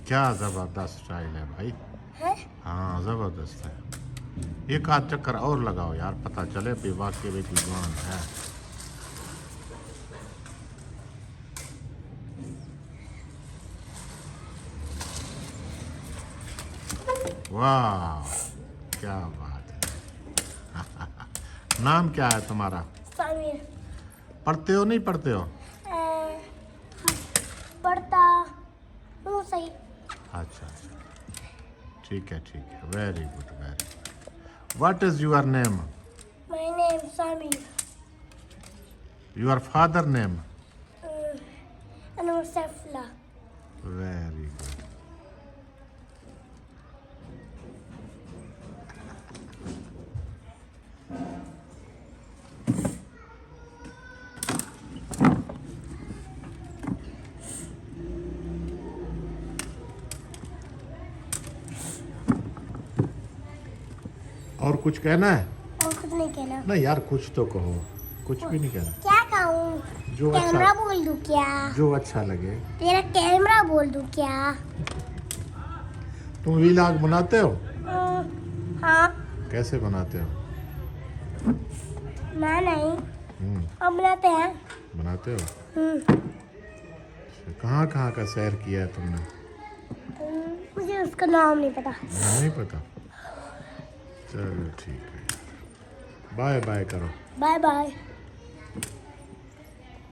क्या जबरदस्त स्टाइल है भाई। है? हाँ जबरदस्त है। एक आध चक्कर और लगाओ यार, पता चले भी वाकई में विद्वान है। वाह क्या बात है। नाम क्या है तुम्हारा? समीर। पढ़ते हो नहीं पढ़ते हो? पढ़ता हूँ सही। अच्छा अच्छा, ठीक है very good very good. What is your name? My name Sameer. Your father name? Anwar Saifullah. Very good. और कुछ कहना है? और कुछ नहीं कहना। नहीं यार कुछ तो कहो, कुछ भी नहीं कहना। क्या कहूँ? जो कैमरा अच्छा, बोल दूँ क्या? जो अच्छा लगे। तेरा कैमरा बोल दूँ क्या? तुम व्लॉग बनाते हो? हाँ। कैसे बनाते हो? मैं नहीं, हम बनाते हैं। बनाते हो? कहाँ कहाँ का सैर किया है तुमने? मुझे उसका नाम नहीं पता। नहीं पता? चलो ठीक है, बाय बाय करो। Bye bye.